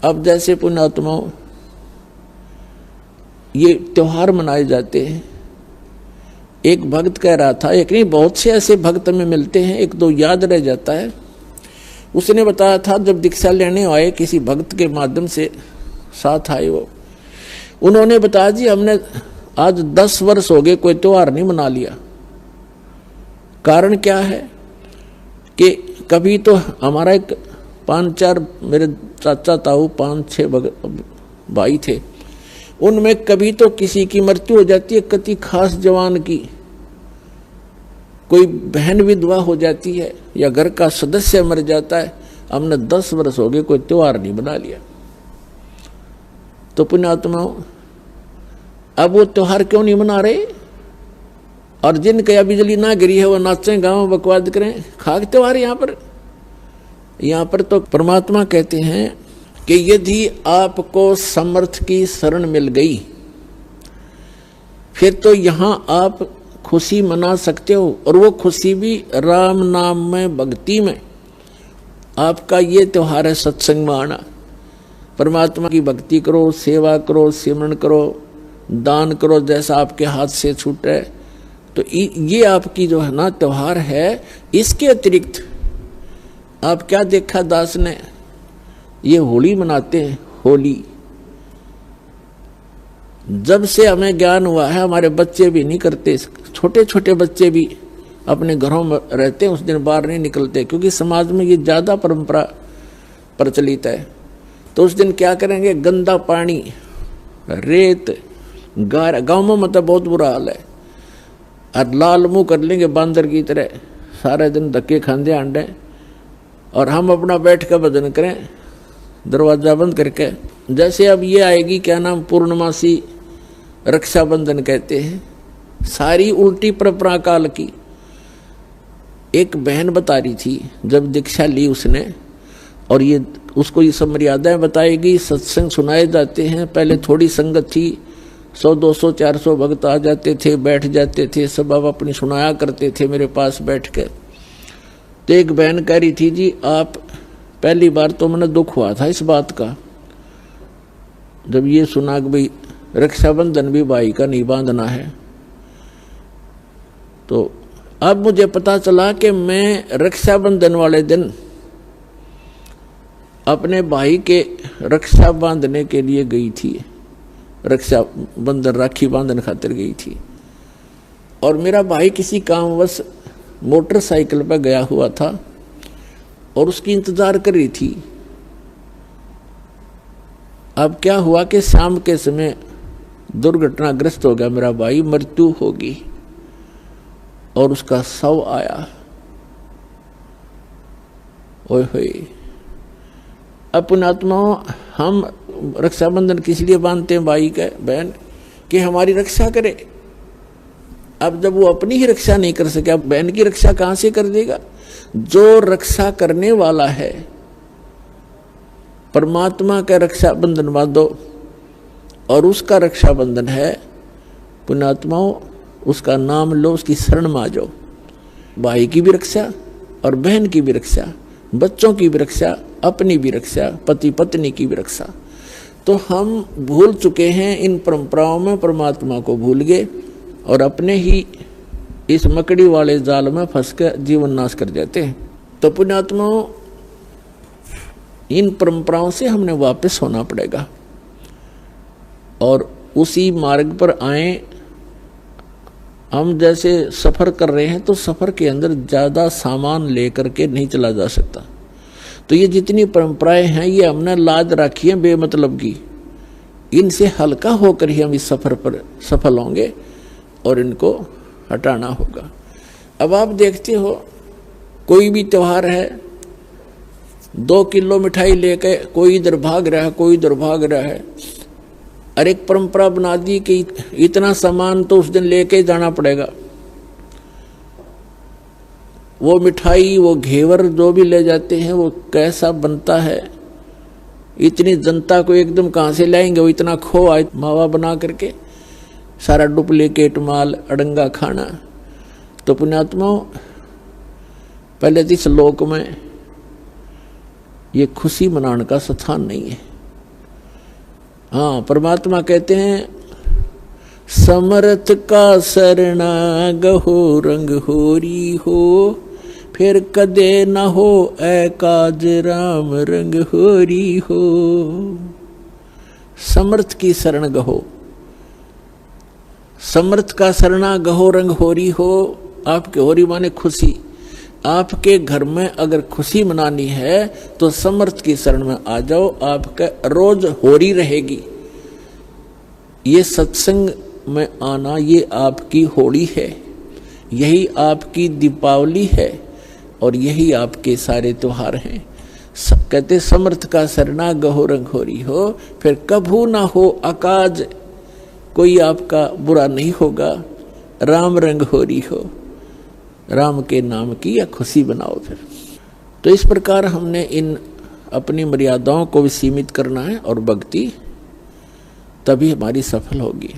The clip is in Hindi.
अब जैसे पुण्यात्माओं ये त्योहार मनाए जाते हैं, एक भक्त कह रहा था, एक नहीं बहुत से ऐसे भक्त में मिलते हैं, एक दो याद रह जाता है। उसने बताया था जब दीक्षा लेने आए किसी भक्त के माध्यम से साथ आए वो, उन्होंने बताया जी हमने आज 10 वर्ष हो गए कोई त्योहार नहीं मना लिया। कारण क्या है कि कभी तो हमारा एक 5-4 मेरे चाचा ताऊ 5-6 भाई थे, उनमें कभी तो किसी की मृत्यु हो जाती है, किसी खास जवान की, कोई बहन विधवा हो जाती है या घर का सदस्य मर जाता है। हमने 10 वर्ष हो गए कोई त्योहार नहीं बना लिया। तो पुण्यात्माओं अब वो त्योहार क्यों नहीं मना रहे? और जिनके या बिजली ना गिरी है वो नाचें गाँव बकवाद करें, खाक त्योहार यहाँ पर तो परमात्मा कहते हैं कि यदि आपको समर्थ की शरण मिल गई फिर तो यहाँ आप खुशी मना सकते हो, और वो खुशी भी राम नाम में, भक्ति में। आपका ये त्योहार है सत्संग में आना, परमात्मा की भक्ति करो, सेवा करो, सिमरन करो, दान करो जैसा आपके हाथ से छूटे। तो ये आपकी जो है ना त्योहार है। इसके अतिरिक्त आप क्या देखा दास ने, ये होली मनाते हैं। होली जब से हमें ज्ञान हुआ है हमारे बच्चे भी नहीं करते, छोटे छोटे बच्चे भी अपने घरों में रहते हैं, उस दिन बाहर नहीं निकलते, क्योंकि समाज में ये ज्यादा परंपरा प्रचलित है। तो उस दिन क्या करेंगे, गंदा पानी, रेत, गाँव में मतलब बहुत बुरा हाल है, और लाल मुंह कर लेंगे बांदर की तरह, सारे दिन धक्के खांदे आंडे, और हम अपना बैठ कर भजन करें दरवाजा बंद करके। जैसे अब ये आएगी क्या नाम, पूर्णमासी रक्षाबंधन कहते हैं, सारी उल्टी परंपरा काल की। एक बहन बता रही थी जब दीक्षा ली उसने, और ये उसको ये सब मर्यादाएं बताएगी, सत्संग सुनाए जाते हैं। पहले थोड़ी संगत थी, 100, 200, 400 भक्त आ जाते थे, बैठ जाते थे, सब अब अपनी सुनाया करते थे मेरे पास बैठ के। तो एक बहन कह रही थी जी आप, पहली बार तो मैंने दुख हुआ था इस बात का जब ये सुना कि भाई रक्षाबंधन भी भाई का नहीं बांधना है। तो अब मुझे पता चला कि मैं रक्षाबंधन वाले दिन अपने भाई के रक्षा बांधने के लिए गई थी, रक्षाबंधन राखी बांधन खातिर गई थी, और मेरा भाई किसी कामवश मोटरसाइकिल पर गया हुआ था और उसकी इंतजार कर रही थी। अब क्या हुआ कि शाम के समय दुर्घटनाग्रस्त हो गया मेरा भाई, मृत्यु होगी, और उसका शव आया। ओए होए। अब पुण्यात्माओं हम रक्षाबंधन किस लिए बांधते हैं भाई का, बहन, कि हमारी रक्षा करे। अब जब वो अपनी ही रक्षा नहीं कर सके, अब बहन की रक्षा कहां से कर देगा? जो रक्षा करने वाला है परमात्मा का रक्षाबंधन बांधो, और उसका रक्षाबंधन है पुण्यात्माओं, उसका नाम लो, उसकी शरण में आ जाओ। भाई की भी रक्षा और बहन की भी रक्षा, बच्चों की भी रक्षा, अपनी भी रक्षा, पति पत्नी की भी रक्षा। तो हम भूल चुके हैं इन परंपराओं में, परमात्मा को भूल गए और अपने ही इस मकड़ी वाले जाल में फंस कर जीवन नाश कर जाते हैं। तो पुण्यात्माओं इन परंपराओं से हमने वापस होना पड़ेगा और उसी मार्ग पर आए। हम जैसे सफर कर रहे हैं तो सफर के अंदर ज्यादा सामान लेकर के नहीं चला जा सकता। तो ये जितनी परंपराएं हैं ये हमने लाद रखी है बेमतलब की, इनसे हल्का होकर ही हम इस सफर पर सफल होंगे और इनको हटाना होगा। अब आप देखते हो कोई भी त्योहार है, 2 किलो मिठाई लेके कोई इधर भाग रहा है, कोई इधर भाग रहा है, और एक परंपरा बना दी कि इतना सामान तो उस दिन लेके जाना पड़ेगा। वो मिठाई, वो घेवर जो भी ले जाते हैं वो कैसा बनता है, इतनी जनता को एकदम कहाँ से लाएंगे, वो इतना खोआ मावा बना करके, सारा डुप्लीकेट माल, अड़ंगा खाना। तो पुण्यात्माओं पहले तो इस लोक में ये खुशी मनाने का स्थान नहीं है। हाँ, परमात्मा कहते हैं समर्थ का शरणा गहो रंग होरी हो, फिर कदे न हो एकाज राम रंग होरी हो। समर्थ की शरण गहो, समर्थ का शरणा गहो रंग होरी हो। आपके होरी माने खुशी। आपके घर में अगर खुशी मनानी है तो समर्थ की शरण में आ जाओ, आपका रोज होरी रहेगी। ये सत्संग में आना, ये आपकी होली है, यही आपकी दीपावली है और यही आपके सारे त्योहार हैं। कहते समर्थ का शरणा गहो रंग होरी हो, फिर कभू ना हो अकाज, कोई आपका बुरा नहीं होगा। राम रंग होरी हो, राम के नाम की या खुशी बनाओ। फिर तो इस प्रकार हमने इन अपनी मर्यादाओं को भी सीमित करना है और भक्ति तभी हमारी सफल होगी।